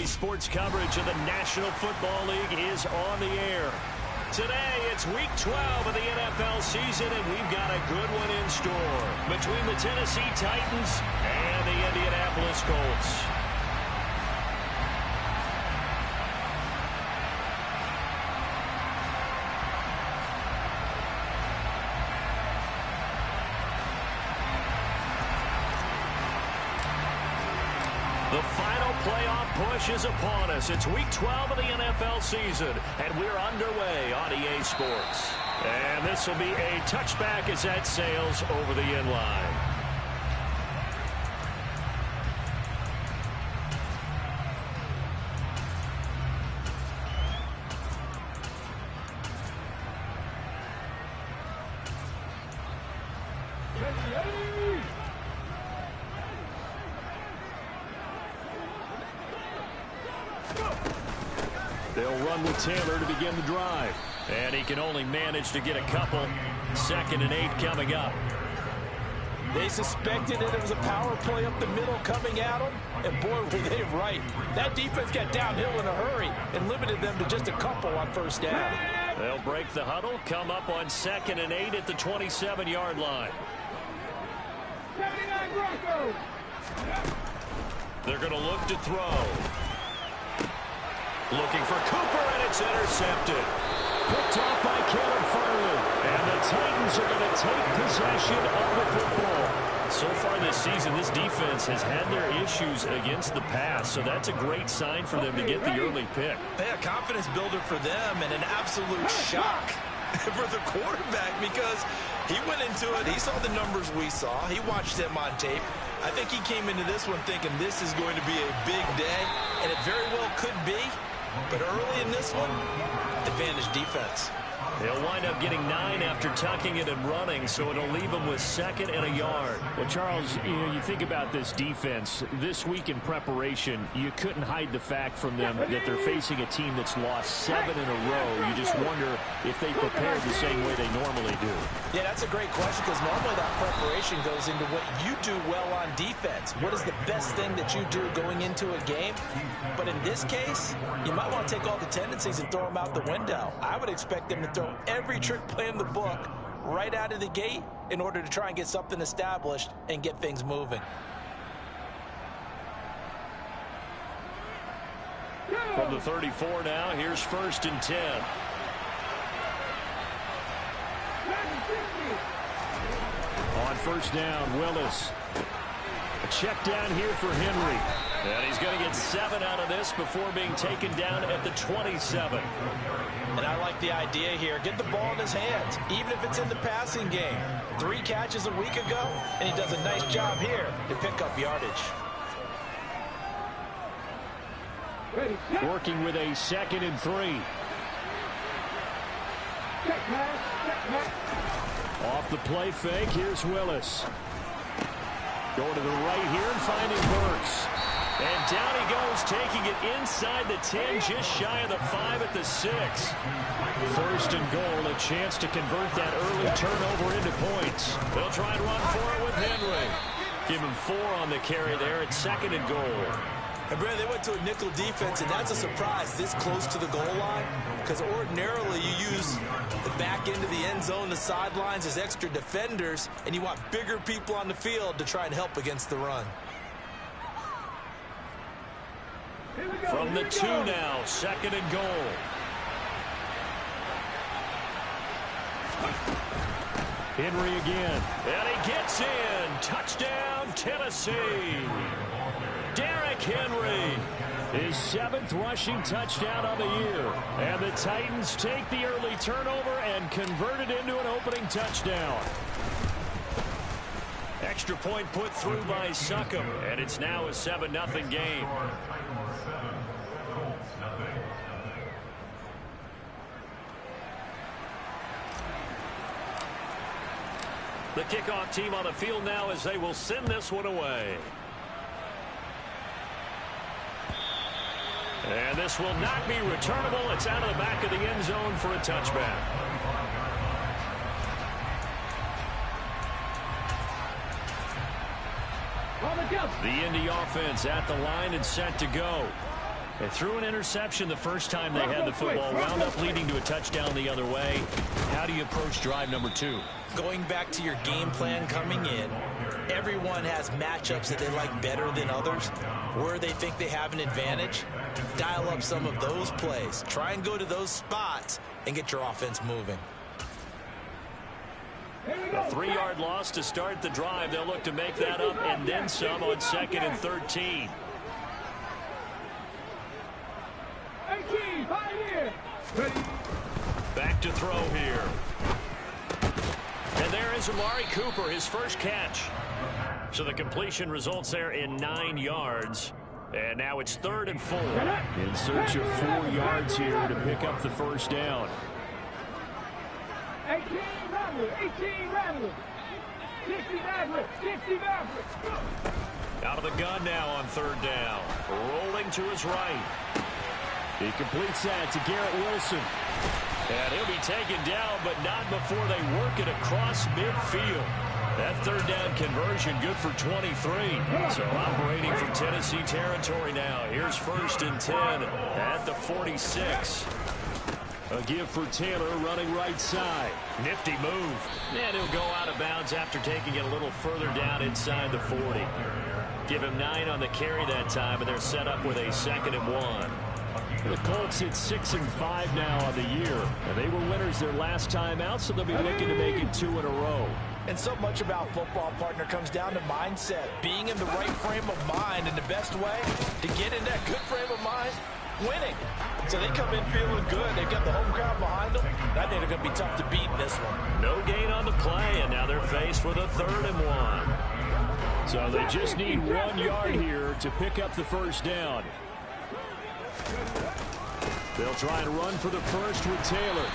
Sports coverage of the National Football League is on the air. Today, it's Week 12 of the NFL season, and we've got a good one in store between the Tennessee Titans and the Indianapolis Colts. The final playoff push is upon us. It's Week 12 of the NFL season, and we're underway on EA Sports. And this will be a touchback as that sails over the end line. They'll run with Taylor to begin the drive. And he can only manage to get a couple. 2nd and 8 coming up. They suspected that it was a power play up the middle coming at them. And boy, were they right. That defense got downhill in a hurry and limited them to just a couple on first down. They'll break the huddle, come up on 2nd and 8 at the 27-yard line. They're going to look to throw. Looking for Cooper, and it's intercepted. Picked off by Caleb Farley. And the Titans are going to take possession of the football. So far this season, this defense has had their issues against the pass. So that's a great sign for them to get the early pick. Yeah, confidence builder for them and an absolute shock for the quarterback because he went into it. He saw the numbers we saw. He watched them on tape. I think he came into this one thinking this is going to be a big day, and it very well could be. But early in this one, advantage defense. He'll wind up getting 9 after tucking it and running, so it'll leave him with 2nd and a yard. Well, Charles, you think about this defense. This week in preparation, you couldn't hide the fact from them that they're facing a team that's lost 7 in a row. You just wonder if they prepared the same way they normally do. Yeah, that's a great question because normally that preparation goes into what you do well on defense. What is the best thing that you do going into a game? But in this case, you might want to take all the tendencies and throw them out the window. I would expect them to throw every trick play in the book right out of the gate in order to try and get something established and get things moving. From the 34 now, here's 1st and 10. On 1st down, Willis. A check down here for Henry. And he's going to get 7 out of this before being taken down at the 27. And I like the idea here. Get the ball in his hands, even if it's in the passing game. 3 catches a week ago, and he does a nice job here to pick up yardage. Working with a 2nd and 3. Off the play fake, here's Willis. Going to the right here and finding Burks. And down he goes, taking it inside the 10, just shy of the 5 at the 6. 1st and goal, a chance to convert that early turnover into points. They'll try and run for it with Henry. Give him 4 on the carry there at 2nd and goal. And Brad, they went to a nickel defense, and that's a surprise this close to the goal line because ordinarily you use the back end of the end zone, the sidelines as extra defenders, and you want bigger people on the field to try and help against the run. From the 2 now, 2nd and goal. Henry again. And he gets in. Touchdown, Tennessee. Derrick Henry. His 7th rushing touchdown of the year. And the Titans take the early turnover and convert it into an opening touchdown. Extra point put through by Succum. And it's now a 7-0 game. The kickoff team on the field now as they will send this one away. And this will not be returnable. It's out of the back of the end zone for a touchback. The Indy offense at the line and set to go. They threw an interception the first time they had the football, wound up leading to a touchdown the other way. How do you approach drive number 2? Going back to your game plan coming in, everyone has matchups that they like better than others. Where they think they have an advantage, dial up some of those plays. Try and go to those spots and get your offense moving. A 3-yard loss to start the drive. They'll look to make that up and then some on 2nd and 13. Back to throw here. And there is Amari Cooper, his first catch. So the completion results there in 9 yards. And now it's 3rd and 4. In search of 4 yards here to pick up the first down. 18 Rattler. 60 Rattler. Out of the gun now on 3rd down. Rolling to his right. He completes that to Garrett Wilson. And he'll be taken down, but not before they work it across midfield. That 3rd down conversion good for 23. So operating from Tennessee territory now. Here's 1st and 10 at the 46. A give for Taylor running right side. Nifty move. And he'll go out of bounds after taking it a little further down inside the 40. Give him 9 on the carry that time, and they're set up with a 2nd and 1. The Colts hit 6-5 now on the year. And they were winners their last time out, so they'll be looking to make it 2 in a row. And so much about football, partner, comes down to mindset. Being in the right frame of mind, and the best way to get in that good frame of mind, winning. So they come in feeling good. They've got the home crowd behind them. I think they're going to be tough to beat in this one. No gain on the play, and now they're faced with a 3rd and 1. So they just need 1 yard here to pick up the first down. They'll try and run for the first with Taylor.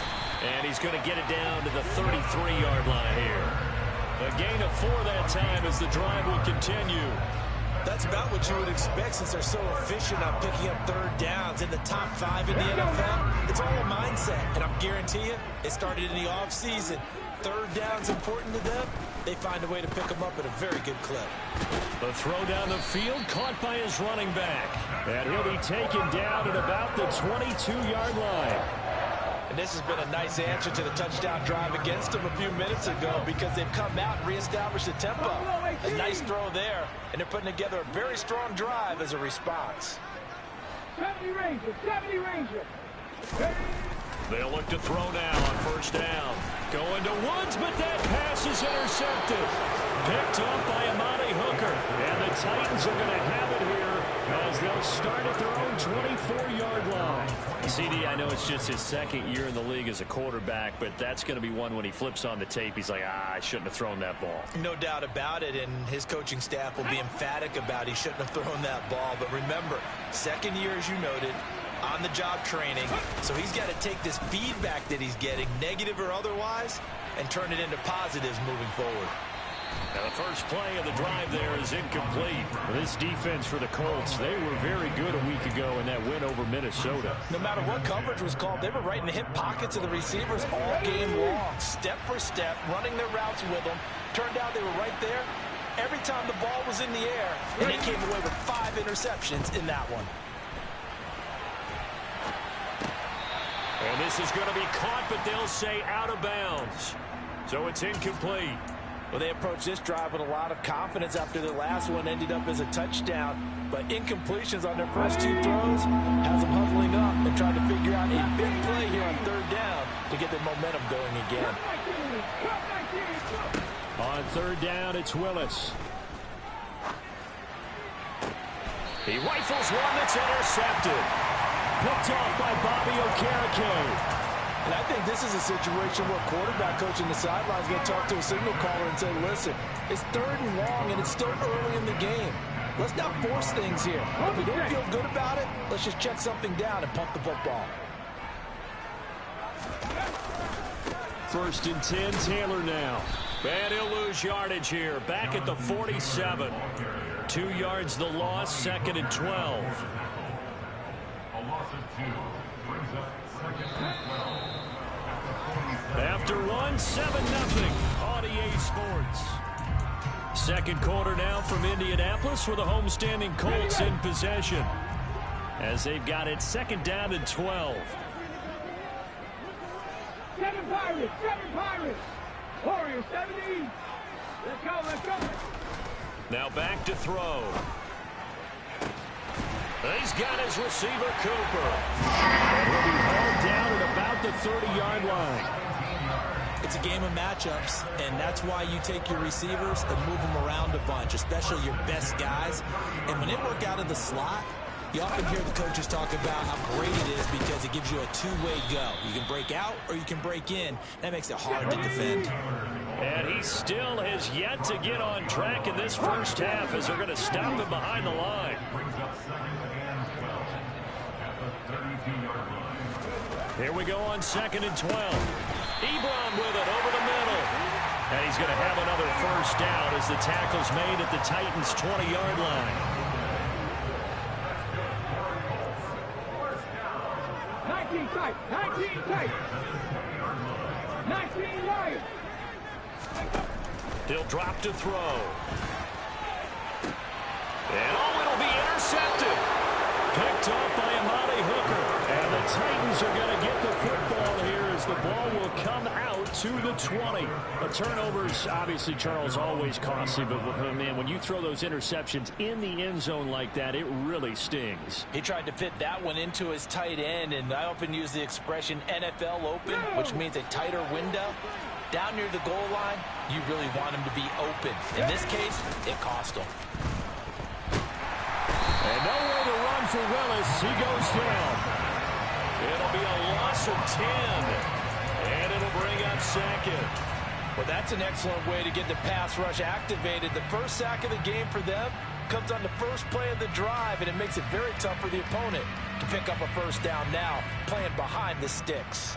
And he's going to get it down to the 33-yard line here. A gain of 4 that time as the drive will continue. That's about what you would expect since they're so efficient on picking up 3rd downs in the top 5 in the NFL. It's all a mindset, and I'm guarantee you, it started in the offseason. 3rd down's important to them. They find a way to pick them up at a very good clip. The throw down the field caught by his running back. And he'll be taken down at about the 22-yard line. And this has been a nice answer to the touchdown drive against them a few minutes ago because they've come out and reestablished the tempo. A nice throw there, and they're putting together a very strong drive as a response. 70 Ranger. They'll look to throw now on 1st down. Going to Woods, but that pass is intercepted. Picked up by Amani Hooker. And the Titans are going to have it here as they'll start at their own 24-yard line. CD, I know it's just his 2nd year in the league as a quarterback, but that's going to be one when he flips on the tape. He's like, I shouldn't have thrown that ball. No doubt about it, and his coaching staff will be emphatic about he shouldn't have thrown that ball. But remember, 2nd year, as you noted, on-the-job training, so he's got to take this feedback that he's getting, negative or otherwise, and turn it into positives moving forward. Now the first play of the drive there is incomplete. This defense for the Colts, they were very good a week ago in that win over Minnesota. No matter what coverage was called, they were right in the hip pockets of the receivers all game long, step for step, running their routes with them. Turned out they were right there every time the ball was in the air, and they came away with 5 interceptions in that one. And this is going to be caught, but they'll say out of bounds. So it's incomplete. Well, they approached this drive with a lot of confidence after their last one ended up as a touchdown. But incompletions on their first 2 throws has them huddling up and trying to figure out a big play here on 3rd down to get their momentum going again. On 3rd down, it's Willis. He rifles one that's intercepted. Picked off by Bobby Okereke. And I think this is a situation where quarterback coach in the sideline is going to talk to a signal caller and say, listen, it's 3rd and long and it's still early in the game. Let's not force things here. If we don't feel good about it, let's just check something down and punt the football. 1st and 10, Taylor now. And he'll lose yardage here. Back at the 47. 2 yards the loss, 2nd and 12. After 1, 7-0 on EA Sports. 2nd quarter now from Indianapolis with the homestanding Colts in possession. as they've got it 2nd down and 12. 7 Pirates, 7 Pirates. Warriors, 70. Let's go, let's go. Now back to throw. He's got his receiver, Cooper. And he'll be hauled down at about the 30-yard line. It's a game of matchups, and that's why you take your receivers and move them around a bunch, especially your best guys. And when they work out of the slot, you often hear the coaches talk about how great it is because it gives you a two-way go. You can break out or you can break in. That makes it hard to defend. And he still has yet to get on track in this first half as they're going to stop him behind the line. Here we go on 2nd and 12. Ebron with it over the middle. And he's going to have another first down as the tackle's made at the Titans' 20-yard line. 19 tight, 19 tight. 19 Lions. He'll drop to throw. And it'll be intercepted. Picked off by Amani Hooker. And the Titans are going to get the football here as the ball will come out to the 20. A turnover's obviously, Charles, always costly, but man, when you throw those interceptions in the end zone like that, it really stings. He tried to fit that one into his tight end, and I often use the expression NFL open, which means a tighter window. Down near the goal line, you really want him to be open. In this case, it cost him. And nowhere to run for Willis. He goes down. It'll be a loss of 10. And it'll bring up 2nd. Well, that's an excellent way to get the pass rush activated. The first sack of the game for them comes on the first play of the drive, and it makes it very tough for the opponent to pick up a first down now, playing behind the sticks.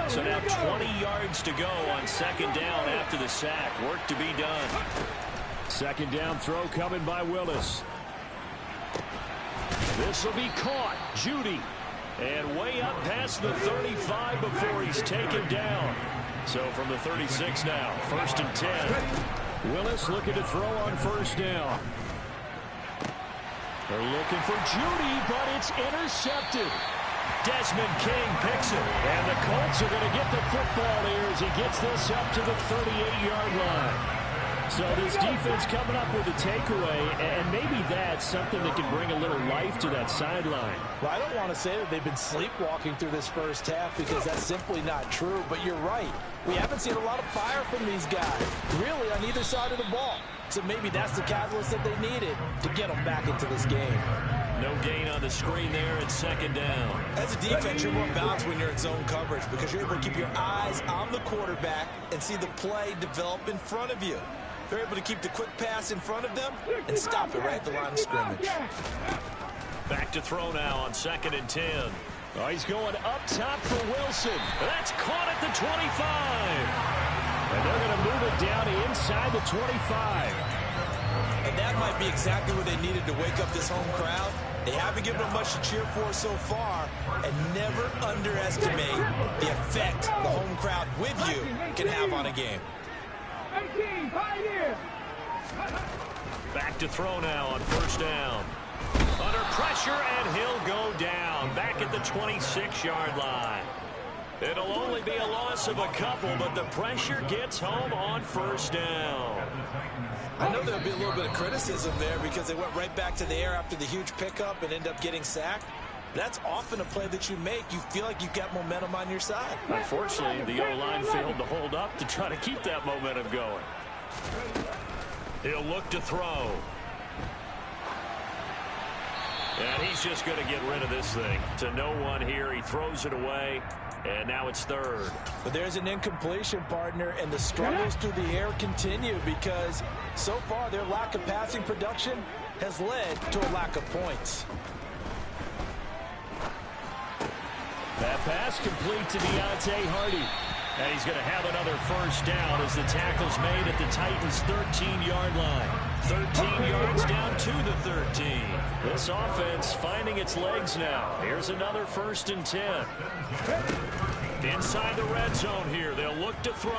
So now 20 yards to go on 2nd down after the sack. Work to be done. 2nd down throw coming by Willis. This will be caught. Judy. And way up past the 35 before he's taken down. So from the 36 now, 1st and 10. Willis looking to throw on 1st down. They're looking for Judy, but it's intercepted. Desmond King picks it. And the Colts are going to get the football here as he gets this up to the 38-yard line. So this defense coming up with a takeaway, and maybe that's something that can bring a little life to that sideline. Well, I don't want to say that they've been sleepwalking through this first half because that's simply not true, but you're right. We haven't seen a lot of fire from these guys, really, on either side of the ball. So maybe that's the catalyst that they needed to get them back into this game. No gain on the screen there at 2nd down. As a defense, you're more balanced when you're in zone coverage because you're able to keep your eyes on the quarterback and see the play develop in front of you. They're able to keep the quick pass in front of them and stop it right at the line of scrimmage. Back to throw now on 2nd and 10. Oh, he's going up top for Wilson. That's caught at the 25. And they're going to move it down inside the 25. And that might be exactly what they needed to wake up this home crowd. They haven't given them much to cheer for so far, and never underestimate the effect the home crowd with you can have on a game. 18, Pioneer. Back to throw now on 1st down. Under pressure, and he'll go down. Back at the 26-yard line. It'll only be a loss of a couple, but the pressure gets home on 1st down. I know there'll be a little bit of criticism there because they went right back to the air after the huge pickup and end up getting sacked. That's often a play that you make. You feel like you've got momentum on your side. Unfortunately, the O-line failed to hold up to try to keep that momentum going. He'll look to throw. And he's just going to get rid of this thing. To no one here. He throws it away. And now it's 3rd. But there's an incompletion, partner, and the struggles through the air continue because so far their lack of passing production has led to a lack of points. That pass complete to Deontay Hardy. And he's going to have another first down as the tackle's made at the Titans' 13-yard line. 13 yards down to the 13. This offense finding its legs now. Here's another 1st and 10. Inside the red zone here. They'll look to throw.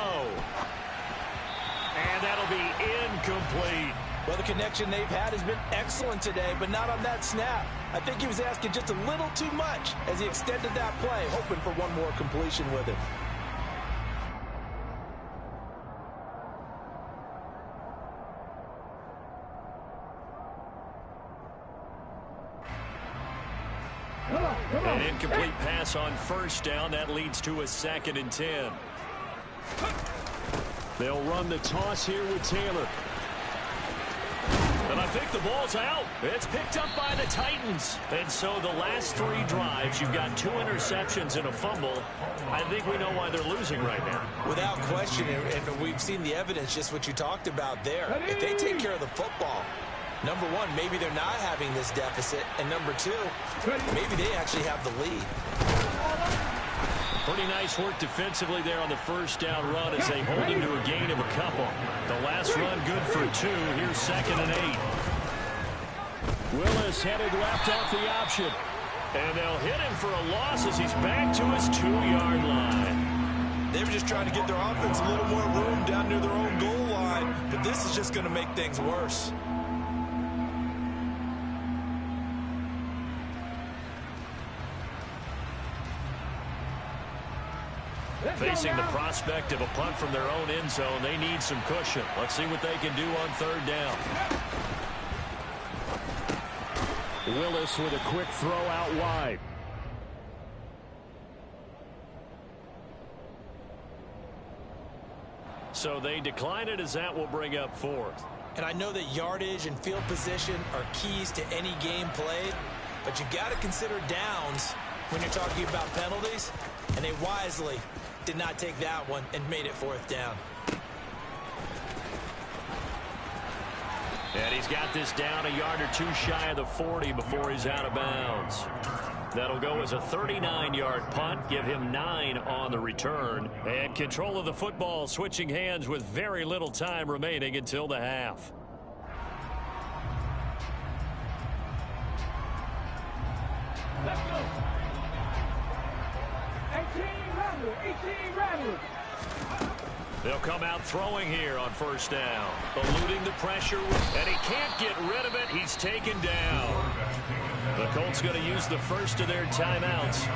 And that'll be incomplete. Well, the connection they've had has been excellent today, but not on that snap. I think he was asking just a little too much as he extended that play, hoping for one more completion with it. An incomplete pass on first down. That leads to a 2nd and 10. They'll run the toss here with Taylor. And I think the ball's out. It's picked up by the Titans. And so the last 3 drives, you've got 2 interceptions and a fumble. I think we know why they're losing right now. Without question, and we've seen the evidence, just what you talked about there. If they take care of the football, number one, maybe they're not having this deficit. And number 2, maybe they actually have the lead. Pretty nice work defensively there on the first down run as they hold him to a gain of a couple. The last run good for 2. Here's 2nd and 8. Willis headed left off the option. And they'll hit him for a loss as he's back to his 2-yard line. They were just trying to give their offense a little more room down near their own goal line. But this is just going to make things worse. Facing the prospect of a punt from their own end zone, they need some cushion. Let's see what they can do on 3rd down. Willis with a quick throw out wide. So they decline it as that will bring up 4th. And I know that yardage and field position are keys to any game played, but you've got to consider downs when you're talking about penalties, and they wisely did not take that one and made it 4th down. And he's got this down a yard or 2 shy of the 40 before he's out of bounds. That'll go as a 39-yard punt, give him 9 on the return. And control of the football switching hands with very little time remaining until the half. Let's go. 18 Rattlers. They'll come out throwing here on first down. Eluding the pressure, and he can't get rid of it. He's taken down. The Colts going to use the first of their timeouts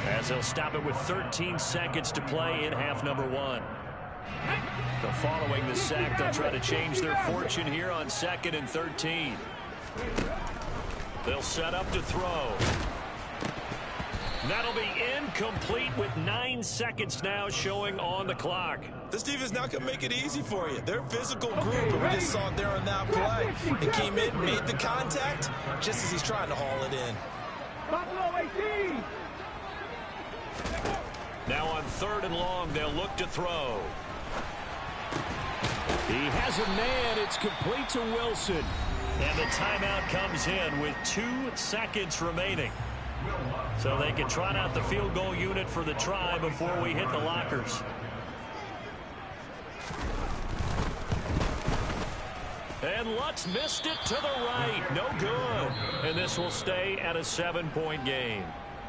as they'll stop it with 13 seconds to play in half number 1. So following the sack, they'll try to change their fortune here on 2nd and 13. They'll set up to throw. That'll be incomplete with 9 seconds now showing on the clock. This defense not going to make it easy for you. They're a physical group, and we just saw it there on that play. It came in, made the contact, just as he's trying to haul it in. Buffalo 18. Now on 3rd and long, they'll look to throw. He has a man. It's complete to Wilson. And the timeout comes in with 2 seconds remaining. So they can trot out the field goal unit for the try before we hit the lockers. And Lutz missed it to the right. No good. And this will stay at a 7-point game.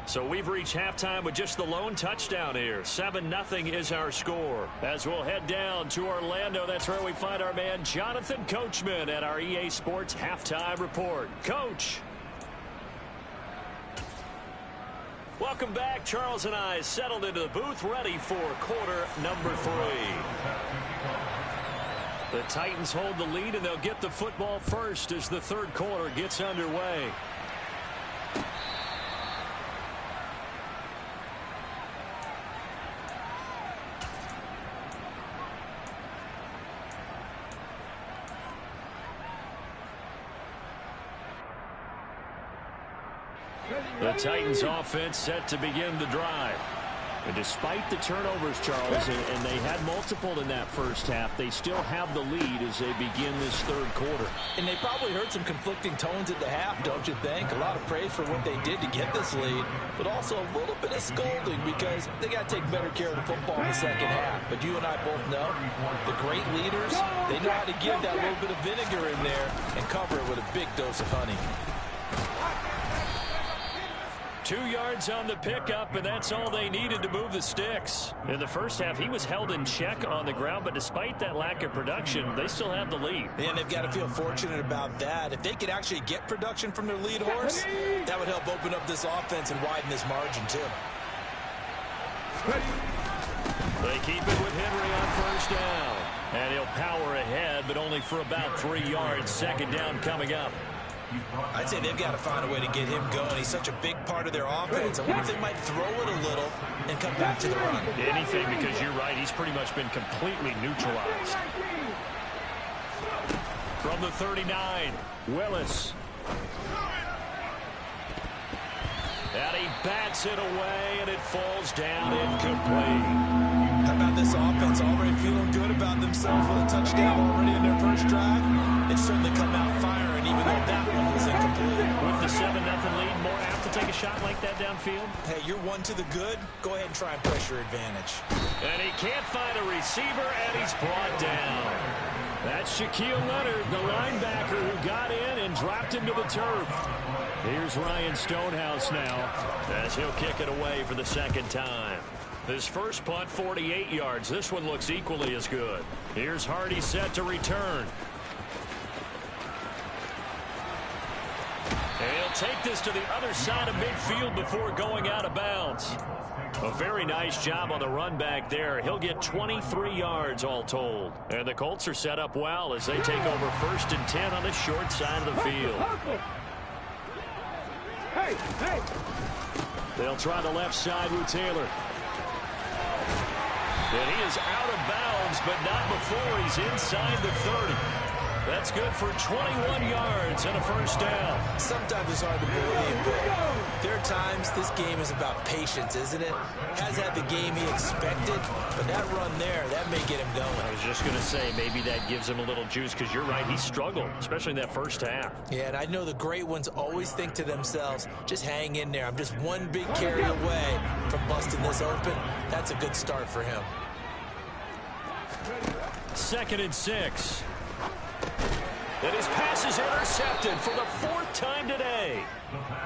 So we've reached halftime with just the lone touchdown here. 7-0 is our score. As we'll head down to Orlando, that's where we find our man Jonathan Coachman at our EA Sports Halftime Report. Coach. Welcome back. Charles and I settled into the booth, ready for quarter number 3. The Titans hold the lead, and they'll get the football first as the 3rd quarter gets underway. The Titans offense set to begin the drive. And despite the turnovers, Charles, and they had multiple in that first half, they still have the lead as they begin this 3rd quarter. And they probably heard some conflicting tones at the half, don't you think? A lot of praise for what they did to get this lead, but also a little bit of scolding because they got to take better care of the football in the 2nd half. But you and I both know the great leaders, they know how to give that little bit of vinegar in there and cover it with a big dose of honey. 2 yards on the pickup, and that's all they needed to move the sticks. In the first half, he was held in check on the ground, but despite that lack of production, they still have the lead. And they've got to feel fortunate about that. If they could actually get production from their lead horse, that would help open up this offense and widen this margin, too. They keep it with Henry on first down. And he'll power ahead, but only for about 3 yards. Second down coming up. I'd say they've got to find a way to get him going. He's such a big part of their offense. I wonder if they might throw it a little and come back to the run. Anything, because you're right. He's pretty much been completely neutralized. From the 39, Willis. And he bats it away, and it falls down incomplete. How about this offense already feeling good about themselves with a touchdown already in their first drive? They've certainly come out firing, even though that one was incomplete. With the 7-0 lead, more apt to take a shot like that downfield? Hey, you're one to the good. Go ahead and try and press your advantage. And he can't find a receiver, and he's brought down. That's Shaquille Leonard, the linebacker who got in and dropped him to the turf. Here's Ryan Stonehouse now as he'll kick it away for the second time. His first punt, 48 yards. This one looks equally as good. Here's Hardy set to return. And he'll take this to the other side of midfield before going out of bounds. A very nice job on the run back there. He'll get 23 yards all told. And the Colts are set up well as they take over 1st and 10 on the short side of the field. They'll try the left side with Taylor. And he is out of bounds, but not before he's inside the 30. That's good for 21 yards and a first down. Sometimes it's hard to believe, but there are times this game is about patience, isn't it? Has had the game he expected, but that run there, that may get him going. I was just going to say, maybe that gives him a little juice, because you're right, he struggled, especially in that first half. Yeah, and I know the great ones always think to themselves, just hang in there. I'm just one big carry away from busting this open. That's a good start for him. 2nd and 6. And his pass is intercepted for the 4th time today.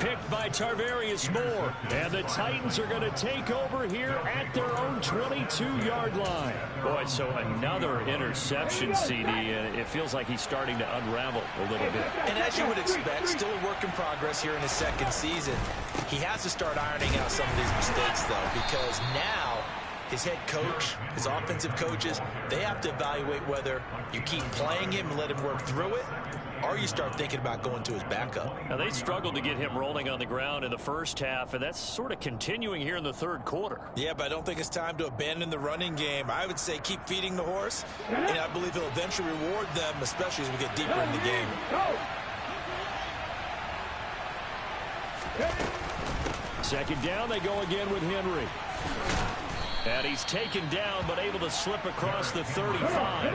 Picked by Tarvarius Moore. And the Titans are going to take over here at their own 22-yard line. Boy, so another interception, CD, and it feels like he's starting to unravel a little bit. And as you would expect, still a work in progress here in his second season. He has to start ironing out some of these mistakes, though, because now his head coach, his offensive coaches, they have to evaluate whether you keep playing him and let him work through it, or you start thinking about going to his backup. Now, they struggled to get him rolling on the ground in the first half, and that's sort of continuing here in the third quarter. Yeah, but I don't think it's time to abandon the running game. I would say keep feeding the horse, and I believe he'll eventually reward them, especially as we get deeper in the game. Second down, they go again with Henry. And he's taken down, but able to slip across the 35.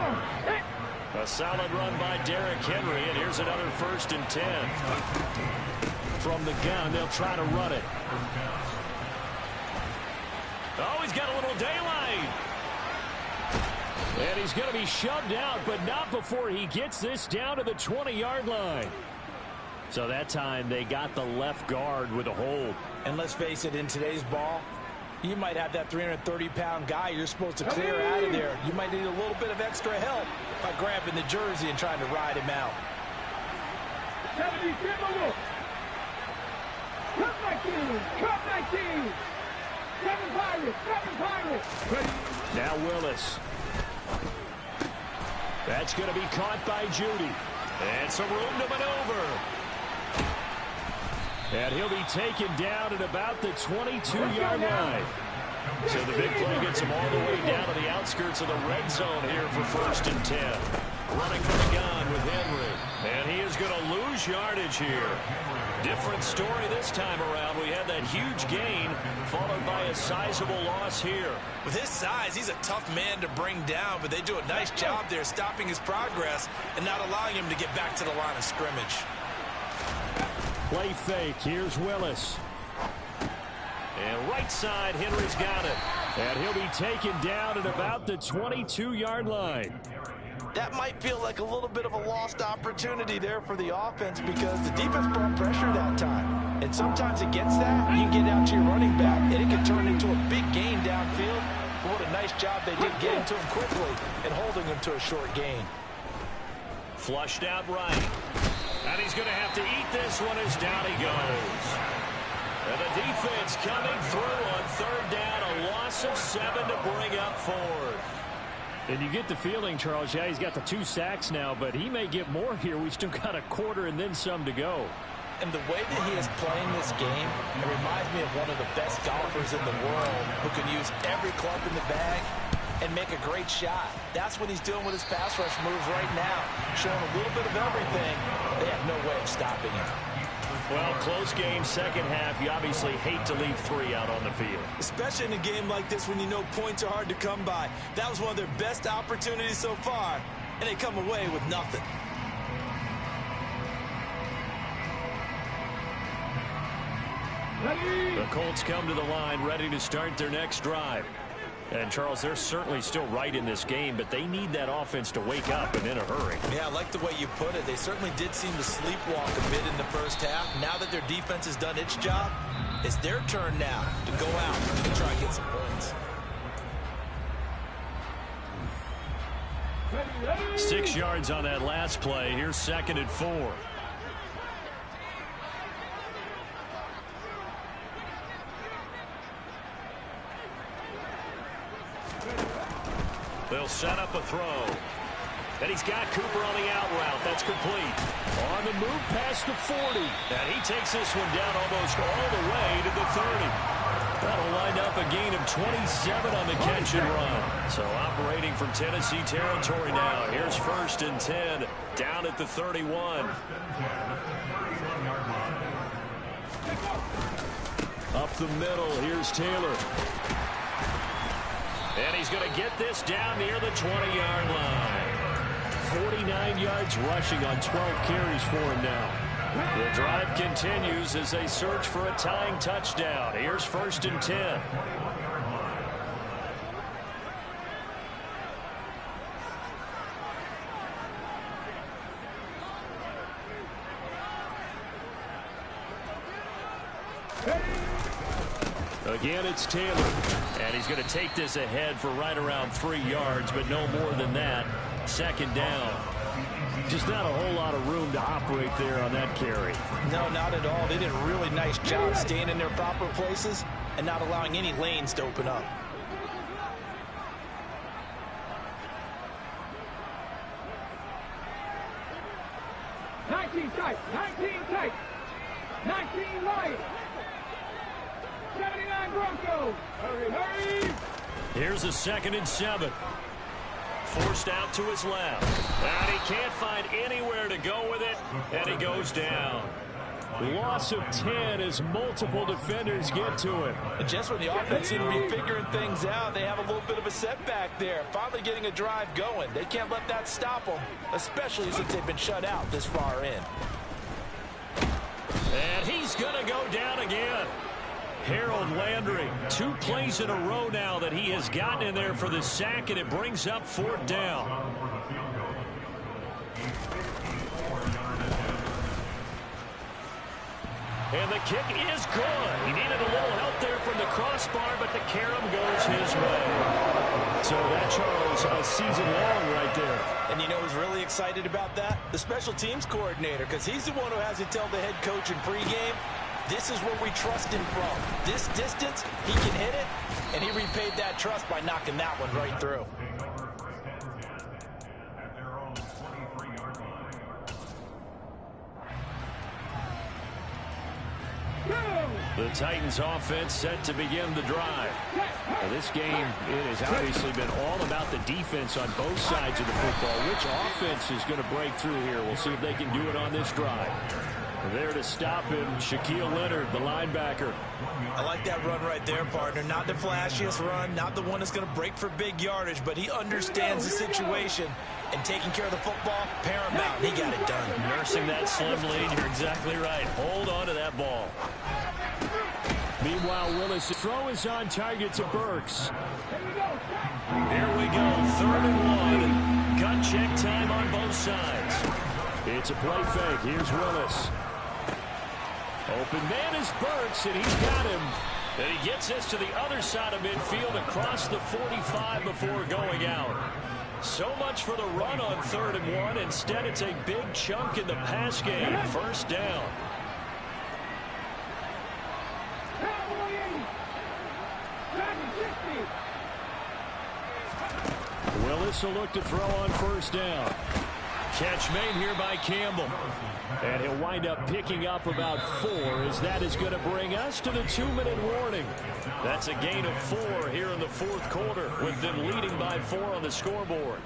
A solid run by Derrick Henry, and here's another 1st and 10. From the gun, they'll try to run it. Oh, he's got a little daylight. And he's going to be shoved out, but not before he gets this down to the 20-yard line. So that time, they got the left guard with a hold. And let's face it, in today's ball, you might have that 330-pound guy you're supposed to clear out of there. You might need a little bit of extra help by grabbing the jersey and trying to ride him out. Now Willis. That's going to be caught by Judy. And some room to maneuver. And he'll be taken down at about the 22-yard line. So the big play gets him all the way down to the outskirts of the red zone here for 1st and 10. Running from the gun with Henry. And he is going to lose yardage here. Different story this time around. We had that huge gain followed by a sizable loss here. With his size, he's a tough man to bring down, but they do a nice job there stopping his progress and not allowing him to get back to the line of scrimmage. Play fake. Here's Willis. And right side, Henry's got it. And he'll be taken down at about the 22-yard line. That might feel like a little bit of a lost opportunity there for the offense because the defense brought pressure that time. And sometimes against that, you can get out to your running back, and it can turn into a big gain downfield. But what a nice job they did getting to him quickly and holding him to a short gain. Flushed out right. And he's going to have to eat this one as down he goes. And the defense coming through on third down. A loss of 7 to bring up fourth. And you get the feeling, Charles, yeah, he's got the 2 sacks now, but he may get more here. We still got a quarter and then some to go. And the way that he is playing this game, it reminds me of one of the best golfers in the world who can use every club in the bag and make a great shot. That's what he's doing with his pass rush moves right now, showing a little bit of everything. They have no way of stopping him. Well, close game, second half. You obviously hate to leave 3 out on the field. Especially in a game like this when you know points are hard to come by. That was one of their best opportunities so far, and they come away with nothing. The Colts come to the line ready to start their next drive. And, Charles, they're certainly still right in this game, but they need that offense to wake up and in a hurry. Yeah, I like the way you put it. They certainly did seem to sleepwalk a bit in the first half. Now that their defense has done its job, it's their turn now to go out and try and get some points. 6 yards on that last play. Here's 2nd and 4. They'll set up a throw. And he's got Cooper on the out route. That's complete. On the move past the 40. And he takes this one down almost all the way to the 30. That'll wind up a gain of 27 on the catch and run. So operating from Tennessee territory now. Here's 1st and 10 down at the 31. Up the middle. Here's Taylor. And he's going to get this down near the 20-yard line. 49 yards rushing on 12 carries for him now. The drive continues as they search for a tying touchdown. Here's 1st and 10. Again, it's Taylor. And he's going to take this ahead for right around 3 yards, but no more than that. 2nd down. Just not a whole lot of room to operate there on that carry. No, not at all. They did a really nice job staying in their proper places and not allowing any lanes to open up. Tight, 19 tight, 19 Lions, 79 Broncos. Hurry, hurry. Here's a 2nd and 7. Forced out to his left. And he can't find anywhere to go with it. And he goes down. Loss of 10 as multiple defenders get to him. And just when the offense seemed to be figuring things out, they have a little bit of a setback there. Finally getting a drive going. They can't let that stop them, especially since they've been shut out this far in. And he's going to go down again. Harold Landry, 2 plays in a row now that he has gotten in there for the sack, and it brings up 4th down. And the kick is good. He needed a little help there from the crossbar, but the carom goes his way. So that, Charles, a season long right there. And you know who's really excited about that? The special teams coordinator, because he's the one who has to tell the head coach in pregame, this is where we trust him from. This distance, he can hit it, and he repaid that trust by knocking that one right through. The Titans offense set to begin the drive. Now, this game, it has obviously been all about the defense on both sides of the football. Which offense is going to break through here? We'll see if they can do it on this drive. There to stop him, Shaquille Leonard, the linebacker. I like that run right there, partner. Not the flashiest run, not the one that's going to break for big yardage, but he understands the situation. And taking care of the football, paramount. He got it done. Nursing that slim lead, you're exactly right. Hold on to that ball. Meanwhile, Willis' throw is on target to Burks. Here we go, 3rd and 1. Gun check time on both sides. It's a play fake. Here's Willis. Open man is Burks, and he's got him. And he gets this to the other side of midfield across the 45 before going out. So much for the run on 3rd and 1. Instead, it's a big chunk in the pass game. First down. Willis will look to throw on 1st down. Catch made here by Campbell. And he'll wind up picking up about 4, as that is going to bring us to the 2-minute warning. That's a gain of 4 here in the 4th quarter, with them leading by 4 on the scoreboard.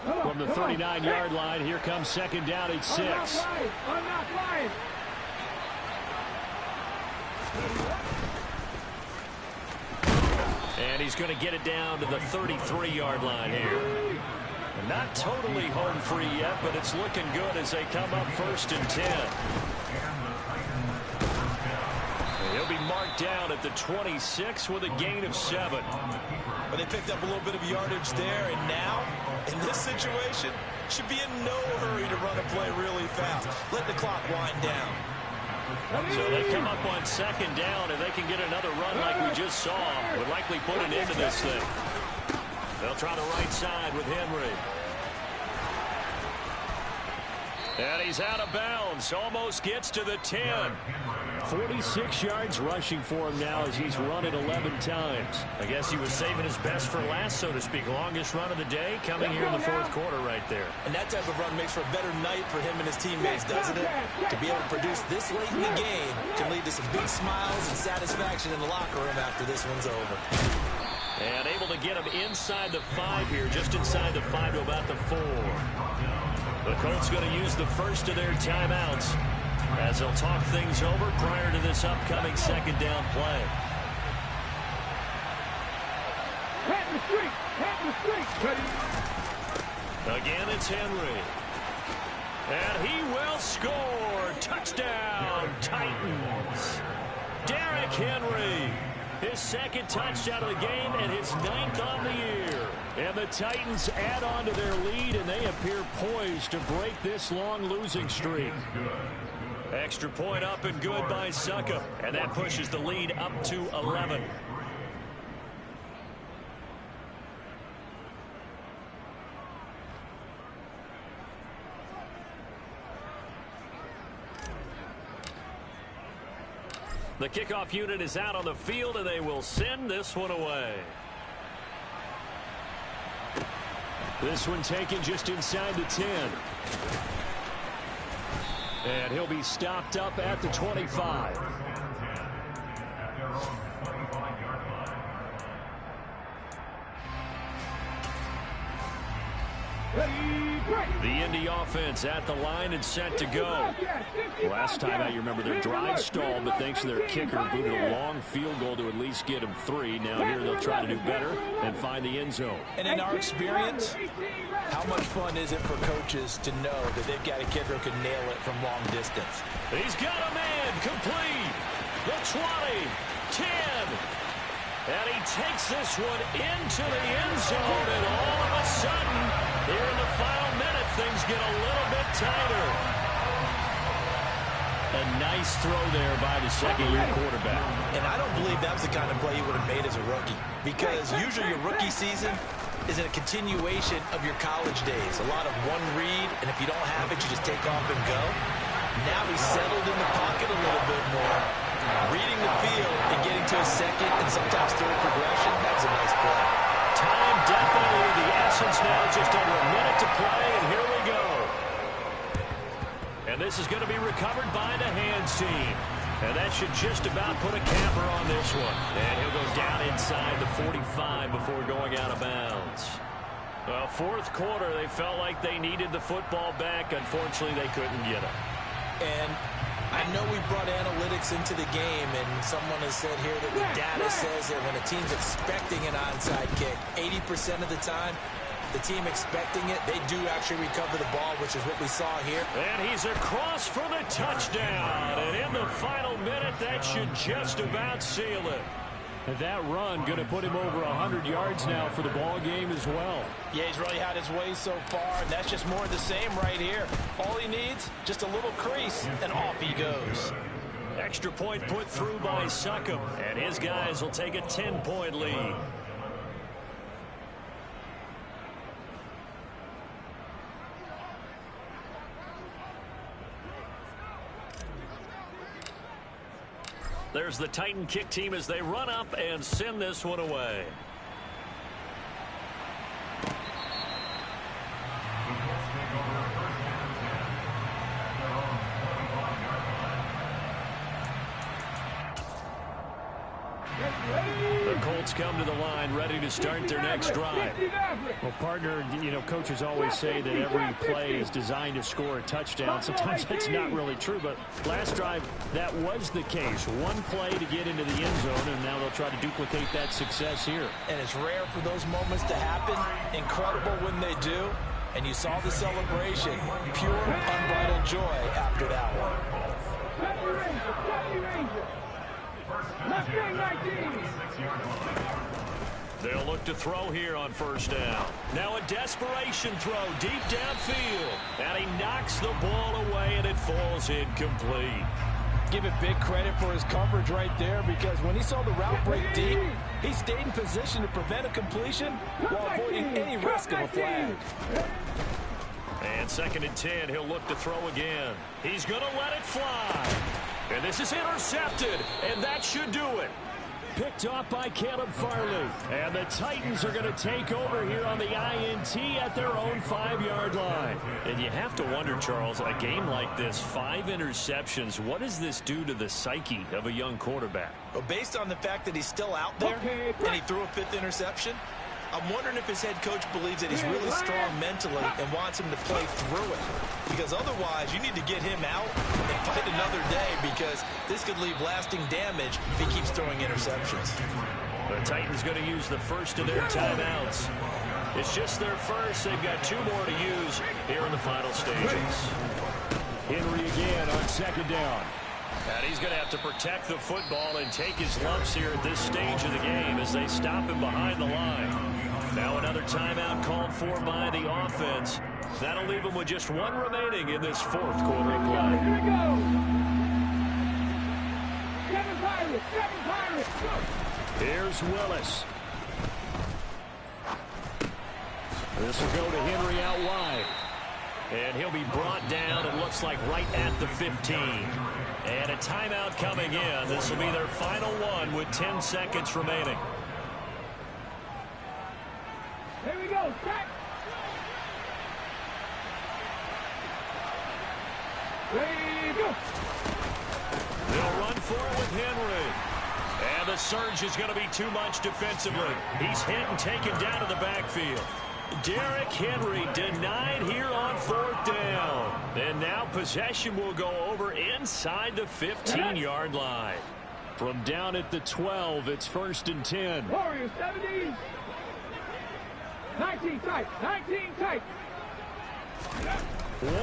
From the 39-yard line, here comes 2nd down at 6. And he's going to get it down to the 33-yard line here. Not totally home free yet, but it's looking good as they come up 1st and 10. He'll be marked down at the 26 with a gain of 7. But they picked up a little bit of yardage there, and now, in this situation, should be in no hurry to run a play really fast. Let the clock wind down. So they come up on 2nd down, and they can get another run like we just saw. Would likely put an end to this thing. They'll try the right side with Henry. And he's out of bounds. Almost gets to the 10. 46 yards rushing for him now as he's run it 11 times. I guess he was saving his best for last, so to speak. Longest run of the day coming here in the 4th quarter right there. And that type of run makes for a better night for him and his teammates, doesn't it? To be able to produce this late in the game can lead to some big smiles and satisfaction in the locker room after this one's over. And able to get him inside the 5 here, just inside the 5 to about the 4. The Colts going to use the first of their timeouts as they'll talk things over prior to this upcoming 2nd down play. Again, it's Henry. And he will score. Touchdown, Titans. Derrick Henry. His 2nd touchdown of the game and his 9th on the year. And the Titans add on to their lead, and they appear poised to break this long losing streak. Extra point up and good by Suckup, and that pushes the lead up to 11. The kickoff unit is out on the field, and they will send this one away. This one taken just inside the 10. And he'll be stopped up at the 25. The Indy offense at the line and set to go. Last time out, you remember their drive stalled, but thanks to their kicker, booted a long field goal to at least get them 3. Now here they'll try to do better and find the end zone. And in our experience, how much fun is it for coaches to know that they've got a kicker who can nail it from long distance? He's got a man complete. The 20, 10. And he takes this one into the end zone, and all of a sudden, here in the final minute, things get a little bit tighter. A nice throw there by the second-year quarterback. And I don't believe that was the kind of play he would have made as a rookie, because usually your rookie season is a continuation of your college days. A lot of one read, and if you don't have it, you just take off and go. Now he's settled in the pocket a little bit more, reading the field and getting to a second and sometimes third progression. That was a nice play. Time definitely the essence now, just under a minute to play, and here we go. And this is going to be recovered by the hands team. And that should just about put a capper on this one. And he'll go down inside the 45 before going out of bounds. Well, 4th quarter, they felt like they needed the football back. Unfortunately, they couldn't get it. And I know we brought analytics into the game, and someone has said here that the data says that when a team's expecting an onside kick, 80% of the time, the team expecting it, they do actually recover the ball, which is what we saw here. And he's across for the touchdown. And in the final minute, that should just about seal it. And that run going to put him over 100 yards now for the ball game as well. Yeah, he's really had his way so far, and that's just more of the same right here. All he needs, just a little crease, and off he goes. Extra point put through by Succop, and his guys will take a 10-point lead. There's the Titan kick team as they run up and send this one away. The Colts come to the line ready to start their next drive. Well, partner, you know, coaches always say that every play is designed to score a touchdown. Sometimes that's not really true, but last drive, that was the case. One play to get into the end zone, and now they'll try to duplicate that success here. And it's rare for those moments to happen. Incredible when they do. And you saw the celebration. Pure, unbridled joy after that one. They'll look to throw here on first down. Now a desperation throw deep downfield. And he knocks the ball away, and it falls incomplete. Give it big credit for his coverage right there, because when he saw the route break deep, he stayed in position to prevent a completion while avoiding any risk of a flag. And 2nd and 10, he'll look to throw again. He's going to let it fly. And this is intercepted, and that should do it. Picked off by Caleb Farley. And the Titans are going to take over here on the INT at their own 5-yard line. And you have to wonder, Charles, a game like this, 5 interceptions, what does this do to the psyche of a young quarterback? Well, based on the fact that he's still out there and he threw a 5th interception, I'm wondering if his head coach believes that he's really strong mentally and wants him to play through it. Because otherwise, you need to get him out and fight another day, because this could leave lasting damage if he keeps throwing interceptions. The Titans going to use the first of their timeouts. It's just their first. They've got 2 more to use here in the final stages. Henry again on 2nd down. And he's going to have to protect the football and take his lumps here at this stage of the game as they stop him behind the line. Now another timeout called for by the offense. That'll leave him with just 1 remaining in this 4th quarter of play. Here we go. 7 Pirates, 7 Pirates. Here's Willis. This will go to Henry out wide. And he'll be brought down, it looks like, right at the 15. And a timeout coming in. This will be their final one with 10 seconds remaining. Here we go. Set. Ready, go. They'll run for it with Henry. And the surge is going to be too much defensively. He's hit and taken down to the backfield. Derrick Henry denied here on 4th down. And now possession will go over inside the 15-yard line. From down at the 12, it's 1st and 10. Warriors 70. 19 tight. 19 tight.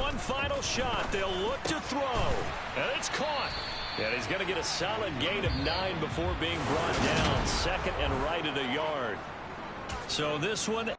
One final shot. They'll look to throw. And it's caught. And he's going to get a solid gain of 9 before being brought down. 2nd and right at a yard. So this one...